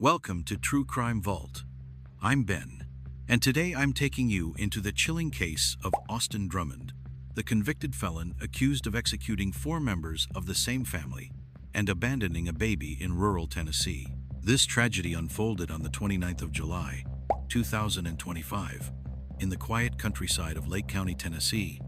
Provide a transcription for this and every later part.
Welcome to True Crime Vault. I'm Ben, and today I'm taking you into the chilling case of Austin Drummond, the convicted felon accused of executing 4 members of the same family and abandoning a baby in rural Tennessee. This tragedy unfolded on the 29th of July, 2025, in the quiet countryside of Lake County, Tennessee,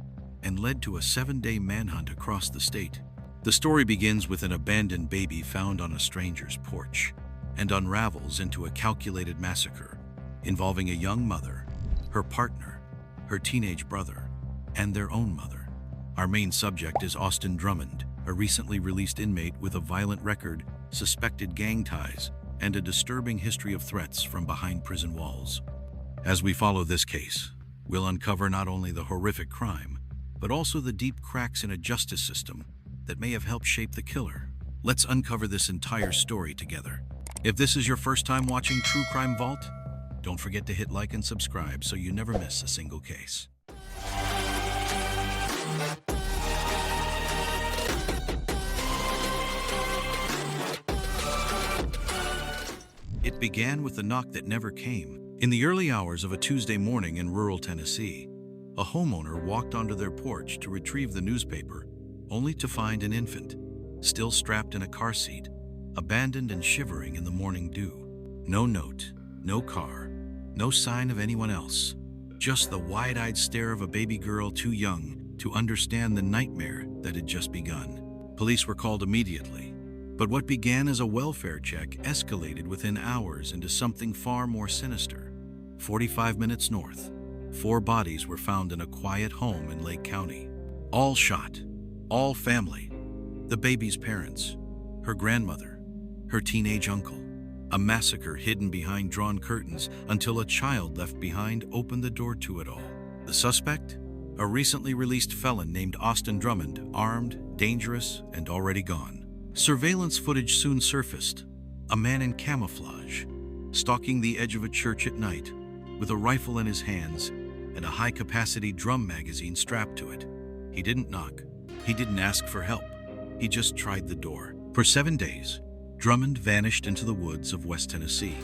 and led to a 7-day manhunt across the state. The story begins with an abandoned baby found on a stranger's porch, and unravels into a calculated massacre involving a young mother, her partner, her teenage brother, and their own mother. Our main subject is Austin Drummond, a recently released inmate with a violent record, suspected gang ties, and a disturbing history of threats from behind prison walls. As we follow this case, we'll uncover not only the horrific crime, but also the deep cracks in a justice system that may have helped shape the killer. Let's uncover this entire story together. If this is your first time watching True Crime Vault, don't forget to hit like and subscribe so you never miss a single case. It began with a knock that never came. In the early hours of a Tuesday morning in rural Tennessee, a homeowner walked onto their porch to retrieve the newspaper, only to find an infant, still strapped in a car seat, abandoned and shivering in the morning dew. No note, no car, no sign of anyone else. Just the wide-eyed stare of a baby girl too young to understand the nightmare that had just begun. Police were called immediately, but what began as a welfare check escalated within hours into something far more sinister. 45 minutes north, 4 bodies were found in a quiet home in Lake County. All shot, all family. The baby's parents, her grandmother, her teenage uncle. A massacre hidden behind drawn curtains until a child left behind opened the door to it all. The suspect? A recently released felon named Austin Drummond, armed, dangerous, and already gone. Surveillance footage soon surfaced. A man in camouflage, stalking the edge of a church at night, with a rifle in his hands and a high-capacity drum magazine strapped to it. He didn't knock. He didn't ask for help. He just tried the door. For 7 days, Drummond vanished into the woods of West Tennessee.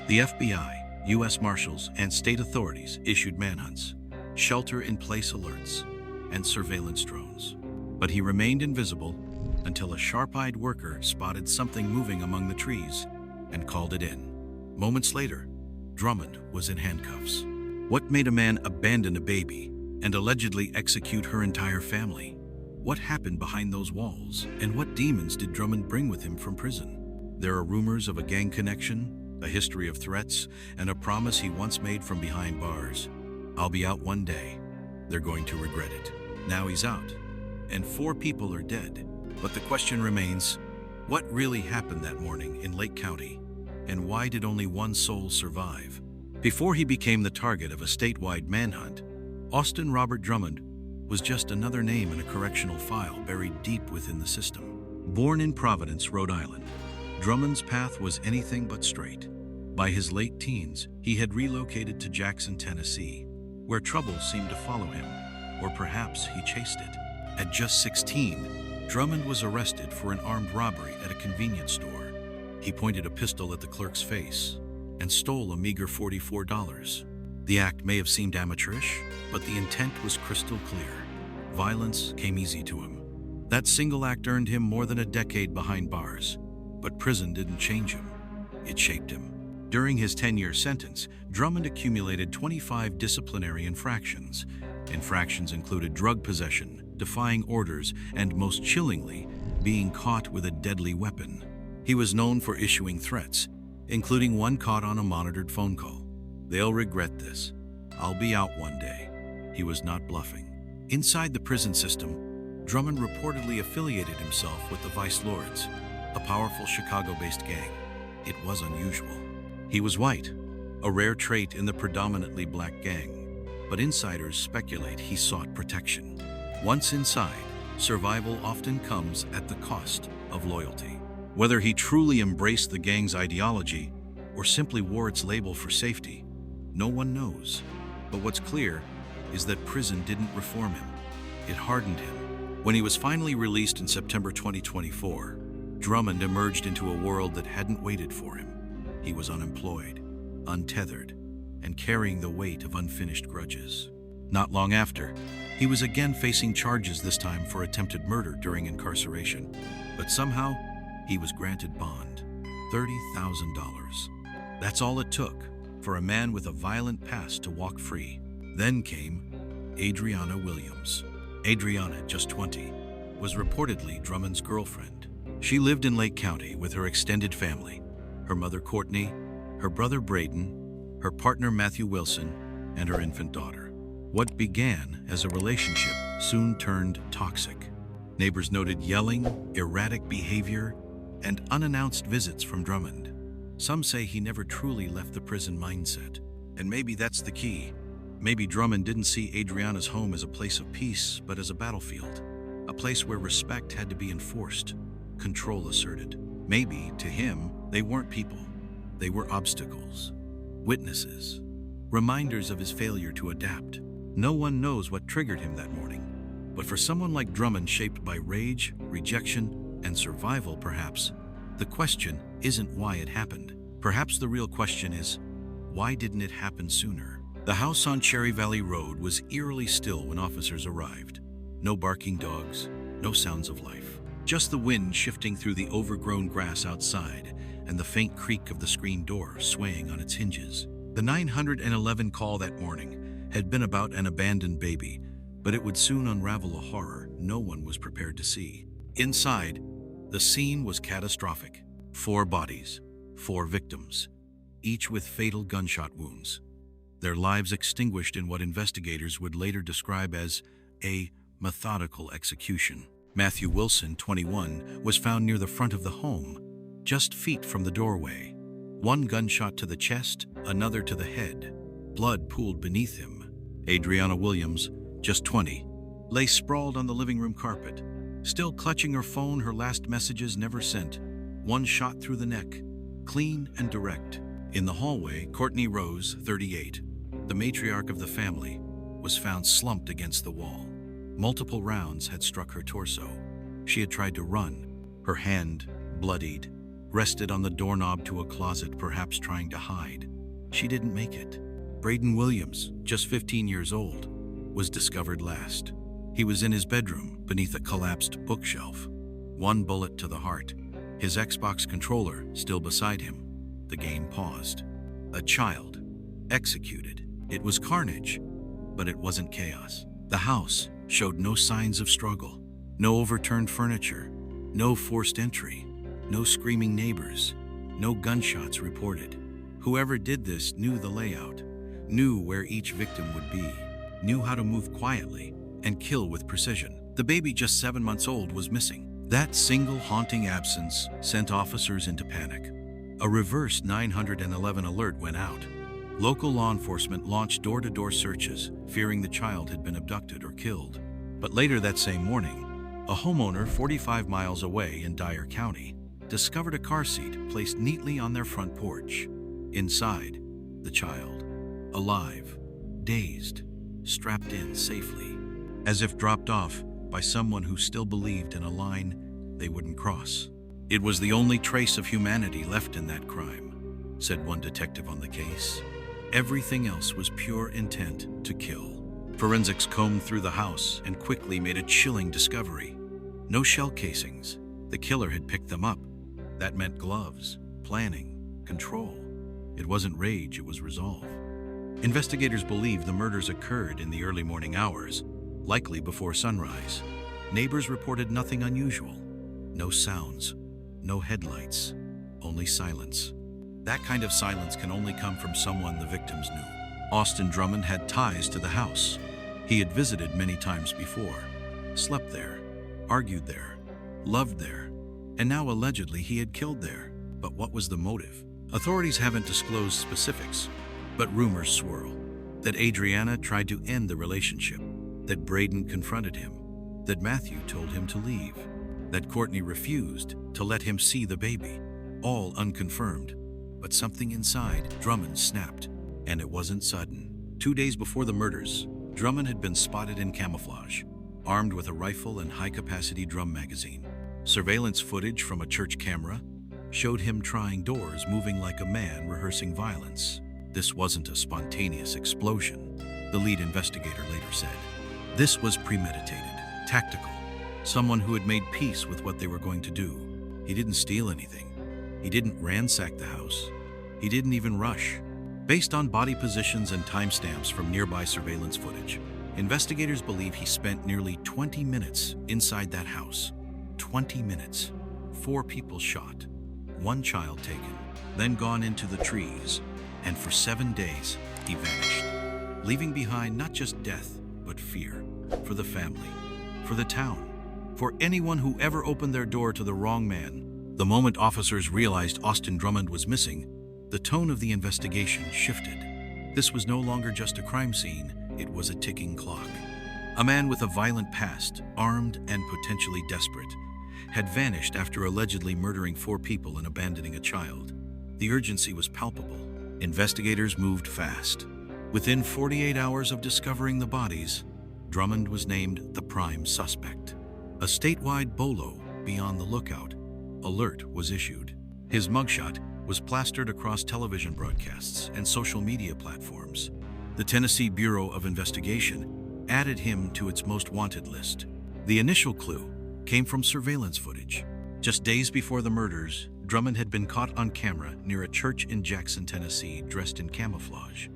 The FBI, U.S. Marshals, and state authorities issued manhunts, shelter-in-place alerts, and surveillance drones. But he remained invisible until a sharp-eyed worker spotted something moving among the trees and called it in. Moments later, Drummond was in handcuffs. What made a man abandon a baby and allegedly execute her entire family? What happened behind those walls? And what demons did Drummond bring with him from prison? There are rumors of a gang connection, a history of threats, and a promise he once made from behind bars. I'll be out one day. They're going to regret it. Now he's out, and 4 people are dead. But the question remains, what really happened that morning in Lake County, and why did only 1 soul survive? Before he became the target of a statewide manhunt, Austin Robert Drummond was just another name in a correctional file buried deep within the system. Born in Providence, Rhode Island, Drummond's path was anything but straight. By his late teens, he had relocated to Jackson, Tennessee, where trouble seemed to follow him, or perhaps he chased it. At just 16, Drummond was arrested for an armed robbery at a convenience store. He pointed a pistol at the clerk's face and stole a meager $44. The act may have seemed amateurish, but the intent was crystal clear. Violence came easy to him. That single act earned him more than a decade behind bars. But prison didn't change him. It shaped him. During his 10-year sentence, Drummond accumulated 25 disciplinary infractions. Infractions included drug possession, defying orders, and most chillingly, being caught with a deadly weapon. He was known for issuing threats, including one caught on a monitored phone call. "They'll regret this. I'll be out one day." He was not bluffing. Inside the prison system, Drummond reportedly affiliated himself with the Vice Lords, a powerful Chicago-based gang. It was unusual. He was white, a rare trait in the predominantly black gang, but insiders speculate he sought protection. Once inside, survival often comes at the cost of loyalty. Whether he truly embraced the gang's ideology or simply wore its label for safety, no one knows. But what's clear is that prison didn't reform him. It hardened him. When he was finally released in September 2024, Drummond emerged into a world that hadn't waited for him. He was unemployed, untethered, and carrying the weight of unfinished grudges. Not long after, he was again facing charges, this time for attempted murder during incarceration. But somehow, he was granted bond, $30,000. That's all it took for a man with a violent past to walk free. Then came Adriana Williams. Adriana, just 20, was reportedly Drummond's girlfriend. She lived in Lake County with her extended family, her mother Courtney, her brother Braden, her partner Matthew Wilson, and her infant daughter. What began as a relationship soon turned toxic. Neighbors noted yelling, erratic behavior, and unannounced visits from Drummond. Some say he never truly left the prison mindset. And maybe that's the key. Maybe Drummond didn't see Adriana's home as a place of peace, but as a battlefield. A place where respect had to be enforced, control asserted. Maybe, to him, they weren't people. They were obstacles, witnesses, reminders of his failure to adapt. No one knows what triggered him that morning. But for someone like Drummond, shaped by rage, rejection, and survival perhaps, the question isn't why it happened. Perhaps the real question is, why didn't it happen sooner? The house on Cherry Valley Road was eerily still when officers arrived. No barking dogs, no sounds of life. Just the wind shifting through the overgrown grass outside and the faint creak of the screen door swaying on its hinges. The 911 call that morning had been about an abandoned baby, but it would soon unravel a horror no one was prepared to see. Inside, the scene was catastrophic. 4 bodies, 4 victims, each with fatal gunshot wounds. Their lives extinguished in what investigators would later describe as a methodical execution. Matthew Wilson, 21, was found near the front of the home, just feet from the doorway. 1 gunshot to the chest, another to the head. Blood pooled beneath him. Adriana Williams, just 20, lay sprawled on the living room carpet, still clutching her phone, her last messages never sent. 1 shot through the neck, clean and direct. In the hallway, Courtney Rose, 38, the matriarch of the family, was found slumped against the wall. Multiple rounds had struck her torso. She had tried to run. Her hand, bloodied, rested on the doorknob to a closet, perhaps trying to hide. She didn't make it. Braden Williams, just 15 years old, was discovered last. He was in his bedroom beneath a collapsed bookshelf. 1 bullet to the heart. His Xbox controller still beside him. The game paused. A child, executed. It was carnage, but it wasn't chaos. The house showed no signs of struggle, no overturned furniture, no forced entry, no screaming neighbors, no gunshots reported. Whoever did this knew the layout, knew where each victim would be, knew how to move quietly and kill with precision. The baby, just 7 months old, was missing. That single haunting absence sent officers into panic. A reverse 911 alert went out. Local law enforcement launched door-to-door searches, fearing the child had been abducted or killed. But later that same morning, a homeowner 45 miles away in Dyer County discovered a car seat placed neatly on their front porch. Inside, the child, alive, dazed, strapped in safely, as if dropped off by someone who still believed in a line they wouldn't cross. It was the only trace of humanity left in that crime, said one detective on the case. Everything else was pure intent to kill. Forensics combed through the house and quickly made a chilling discovery. No shell casings. The killer had picked them up. That meant gloves, planning, control. It wasn't rage, it was resolve. Investigators believe the murders occurred in the early morning hours, likely before sunrise. Neighbors reported nothing unusual. No sounds, no headlights, only silence. That kind of silence can only come from someone the victims knew. Austin Drummond had ties to the house. He had visited many times before, slept there, argued there, loved there, and now allegedly he had killed there. But what was the motive? Authorities haven't disclosed specifics, but rumors swirl that Adriana tried to end the relationship, that Braden confronted him, that Matthew told him to leave, that Courtney refused to let him see the baby. All unconfirmed, but something inside Drummond snapped, and it wasn't sudden. 2 days before the murders, Drummond had been spotted in camouflage, armed with a rifle and high-capacity drum magazine. Surveillance footage from a church camera, showed him trying doors, moving like a man rehearsing violence. This wasn't a spontaneous explosion, the lead investigator later said. This was premeditated, tactical. Someone who had made peace with what they were going to do. He didn't steal anything. He didn't ransack the house. He didn't even rush. Based on body positions and timestamps from nearby surveillance footage, investigators believe he spent nearly 20 minutes inside that house. 20 minutes. 4 people shot, 1 child taken, then gone into the trees, and for 7 days he vanished, leaving behind not just death, but fear for the family, for the town, for anyone who ever opened their door to the wrong man. The moment officers realized Austin Drummond was missing, the tone of the investigation shifted. This was no longer just a crime scene, it was a ticking clock. A man with a violent past, armed and potentially desperate, had vanished after allegedly murdering 4 people and abandoning a child. The urgency was palpable. Investigators moved fast. Within 48 hours of discovering the bodies, Drummond was named the prime suspect. A statewide BOLO, beyond the lookout, alert was issued. His mugshot was plastered across television broadcasts and social media platforms. The Tennessee Bureau of Investigation added him to its most wanted list. The initial clue came from surveillance footage. Just days before the murders, Drummond had been caught on camera near a church in Jackson, Tennessee, dressed in camouflage,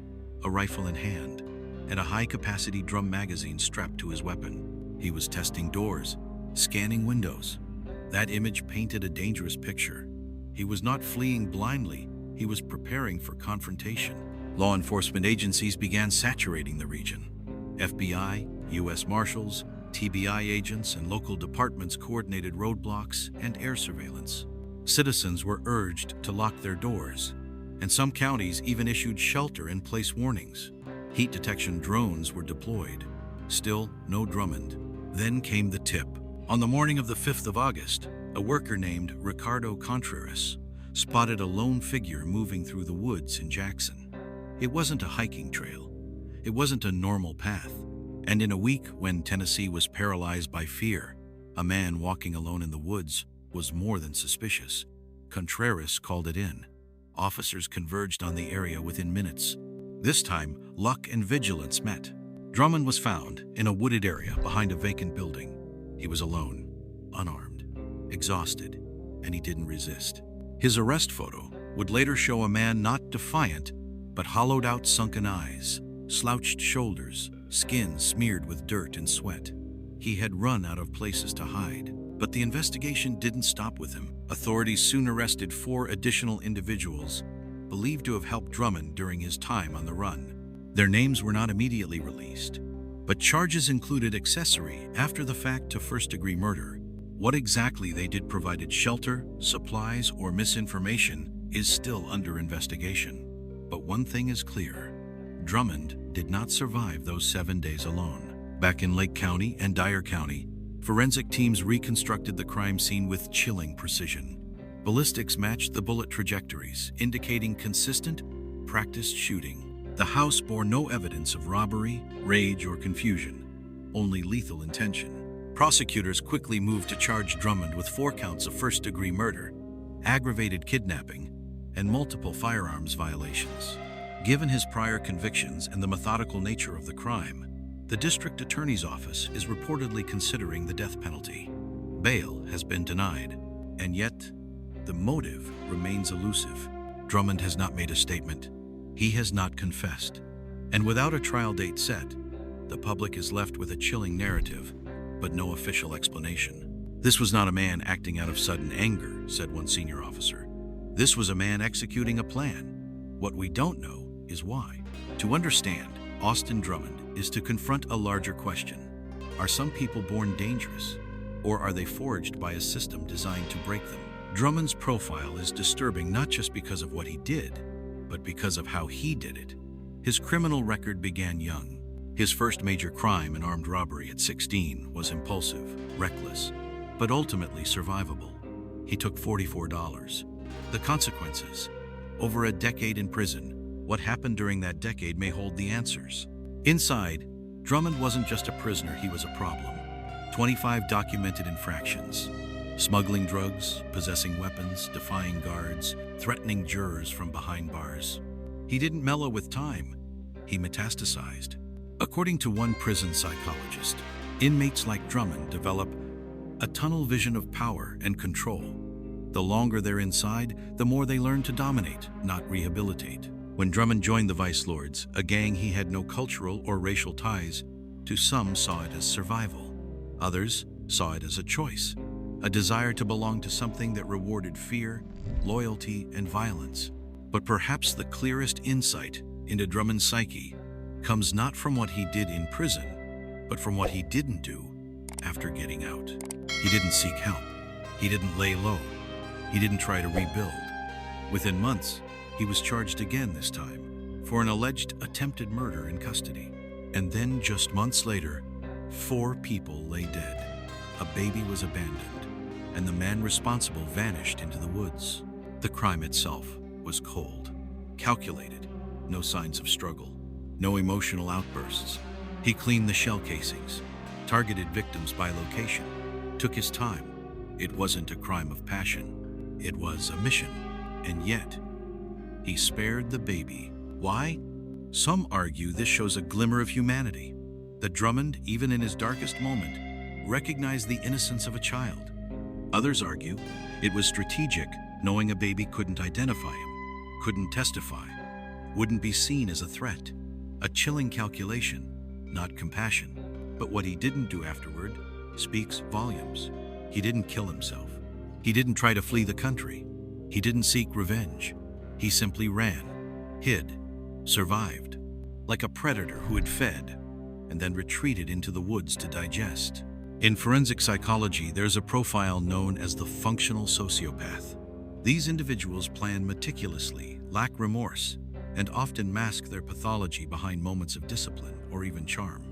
a rifle in hand, and a high-capacity drum magazine strapped to his weapon. He was testing doors, scanning windows. That image painted a dangerous picture. He was not fleeing blindly, he was preparing for confrontation. Law enforcement agencies began saturating the region. FBI, U.S. Marshals, TBI agents, and local departments coordinated roadblocks and air surveillance. Citizens were urged to lock their doors, and some counties even issued shelter-in-place warnings. Heat detection drones were deployed. Still, no Drummond. Then came the tip. On the morning of the 5th of August, a worker named Ricardo Contreras spotted a lone figure moving through the woods in Jackson. It wasn't a hiking trail. It wasn't a normal path. And in a week when Tennessee was paralyzed by fear, a man walking alone in the woods was more than suspicious. Contreras called it in. Officers converged on the area within minutes. This time, luck and vigilance met. Drummond was found in a wooded area behind a vacant building. He was alone, unarmed, exhausted, and he didn't resist. His arrest photo would later show a man not defiant, but hollowed-out sunken eyes, slouched shoulders, skin smeared with dirt and sweat. He had run out of places to hide. But the investigation didn't stop with him. Authorities soon arrested 4 additional individuals believed to have helped Drummond during his time on the run. Their names were not immediately released, but charges included accessory after the fact to first-degree murder. What exactly they did provided shelter, supplies, or misinformation is still under investigation. But one thing is clear. Drummond did not survive those 7 days alone. Back in Lake County and Dyer County, forensic teams reconstructed the crime scene with chilling precision. Ballistics matched the bullet trajectories, indicating consistent, practiced shooting. The house bore no evidence of robbery, rage, or confusion, only lethal intention. Prosecutors quickly moved to charge Drummond with 4 counts of first-degree murder, aggravated kidnapping, and multiple firearms violations. Given his prior convictions and the methodical nature of the crime, the district attorney's office is reportedly considering the death penalty. Bail has been denied, and yet the motive remains elusive. Drummond has not made a statement. He has not confessed. And without a trial date set, the public is left with a chilling narrative, but no official explanation. This was not a man acting out of sudden anger, said one senior officer. This was a man executing a plan. What we don't know is why. To understand Austin Drummond is to confront a larger question. Are some people born dangerous, or are they forged by a system designed to break them? Drummond's profile is disturbing not just because of what he did, but because of how he did it. His criminal record began young. His first major crime, an armed robbery at 16, was impulsive, reckless, but ultimately survivable. He took $44. The consequences: over a decade in prison. What happened during that decade may hold the answers. Inside, Drummond wasn't just a prisoner, he was a problem. 25 documented infractions, Smuggling drugs, possessing weapons, defying guards, threatening jurors from behind bars. He didn't mellow with time, he metastasized. According to one prison psychologist, inmates like Drummond develop a tunnel vision of power and control. The longer they're inside, the more they learn to dominate, not rehabilitate. When Drummond joined the Vice Lords, a gang he had no cultural or racial ties to, some saw it as survival. Others saw it as a choice, a desire to belong to something that rewarded fear, loyalty, and violence. But perhaps the clearest insight into Drummond's psyche comes not from what he did in prison, but from what he didn't do after getting out. He didn't seek help. He didn't lay low. He didn't try to rebuild. Within months, he was charged again this time for an alleged attempted murder in custody. And then just months later, 4 people lay dead. A baby was abandoned, and the man responsible vanished into the woods. The crime itself was cold, calculated, no signs of struggle, no emotional outbursts. He cleaned the shell casings, targeted victims by location, took his time. It wasn't a crime of passion, it was a mission. And yet, he spared the baby. Why? Some argue this shows a glimmer of humanity, that Drummond, even in his darkest moment, recognized the innocence of a child. Others argue it was strategic, knowing a baby couldn't identify him, couldn't testify, wouldn't be seen as a threat. A chilling calculation, not compassion. But what he didn't do afterward speaks volumes. He didn't kill himself. He didn't try to flee the country. He didn't seek revenge. He simply ran, hid, survived, like a predator who had fed and then retreated into the woods to digest. In forensic psychology, there's a profile known as the functional sociopath. These individuals plan meticulously, lack remorse, and often mask their pathology behind moments of discipline or even charm.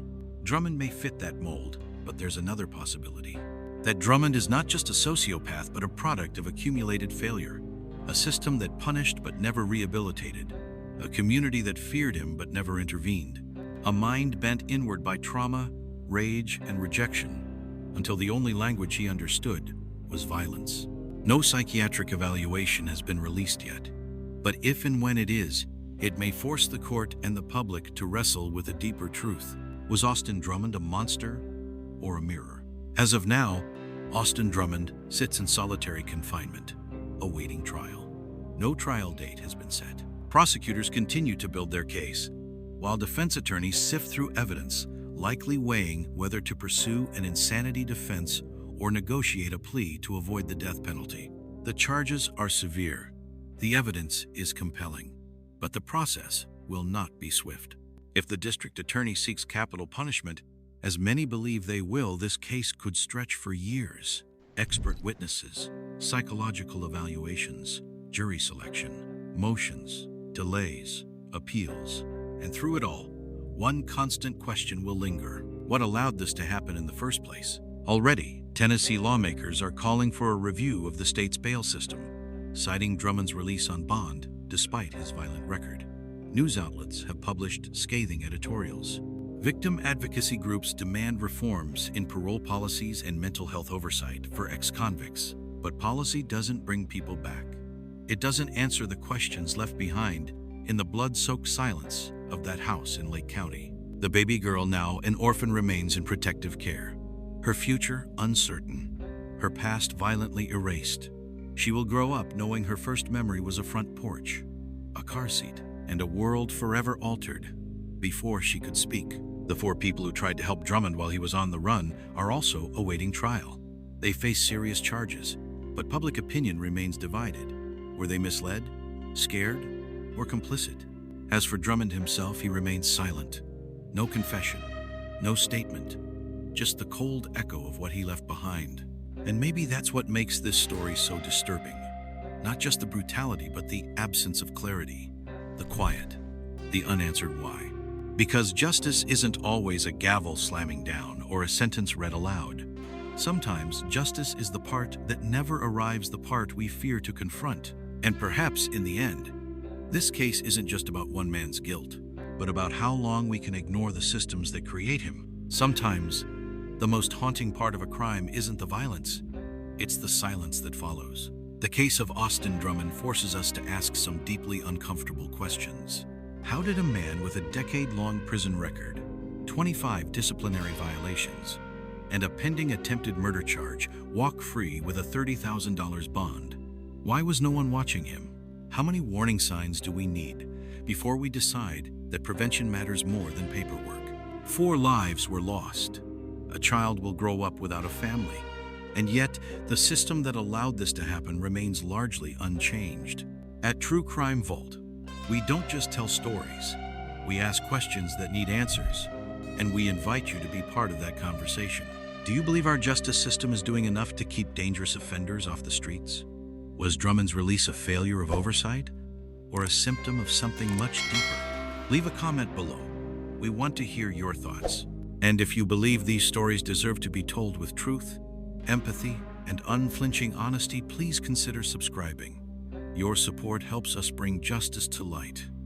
Drummond may fit that mold, but there's another possibility. That Drummond is not just a sociopath, but a product of accumulated failure. A system that punished but never rehabilitated. A community that feared him but never intervened. A mind bent inward by trauma, rage, and rejection, until the only language he understood was violence. No psychiatric evaluation has been released yet, but if and when it is, it may force the court and the public to wrestle with a deeper truth. Was Austin Drummond a monster or a mirror? As of now, Austin Drummond sits in solitary confinement, awaiting trial. No trial date has been set. Prosecutors continue to build their case, while defense attorneys sift through evidence, likely weighing whether to pursue an insanity defense or negotiate a plea to avoid the death penalty. The charges are severe. The evidence is compelling, but the process will not be swift. If the district attorney seeks capital punishment, as many believe they will, this case could stretch for years. Expert witnesses, psychological evaluations, jury selection, motions, delays, appeals, and through it all, one constant question will linger. What allowed this to happen in the first place? Already, Tennessee lawmakers are calling for a review of the state's bail system, citing Drummond's release on bond despite his violent record. News outlets have published scathing editorials. Victim advocacy groups demand reforms in parole policies and mental health oversight for ex-convicts. But policy doesn't bring people back. It doesn't answer the questions left behind in the blood-soaked silence of that house in Lake County. The baby girl, now an orphan, remains in protective care. Her future uncertain, her past violently erased. She will grow up knowing her first memory was a front porch, a car seat, and a world forever altered before she could speak. The 4 people who tried to help Drummond while he was on the run are also awaiting trial. They face serious charges, but public opinion remains divided. Were they misled, scared, or complicit? As for Drummond himself, he remains silent. No confession, no statement, just the cold echo of what he left behind. And maybe that's what makes this story so disturbing. Not just the brutality, but the absence of clarity, the quiet, the unanswered why. Because justice isn't always a gavel slamming down or a sentence read aloud. Sometimes justice is the part that never arrives, the part we fear to confront. And perhaps in the end, this case isn't just about one man's guilt, but about how long we can ignore the systems that create him. Sometimes, the most haunting part of a crime isn't the violence, It's the silence that follows. The case of Austin Drummond forces us to ask some deeply uncomfortable questions. How did a man with a decade-long prison record, 25 disciplinary violations, and a pending attempted murder charge walk free with a $30,000 bond? Why was no one watching him? How many warning signs do we need before we decide that prevention matters more than paperwork? 4 lives were lost. A child will grow up without a family. And yet, the system that allowed this to happen remains largely unchanged. At True Crime Vault, we don't just tell stories. We ask questions that need answers, and we invite you to be part of that conversation. Do you believe our justice system is doing enough to keep dangerous offenders off the streets? Was Drummond's release a failure of oversight, or a symptom of something much deeper? Leave a comment below. We want to hear your thoughts. And if you believe these stories deserve to be told with truth, empathy, and unflinching honesty, please consider subscribing. Your support helps us bring justice to light.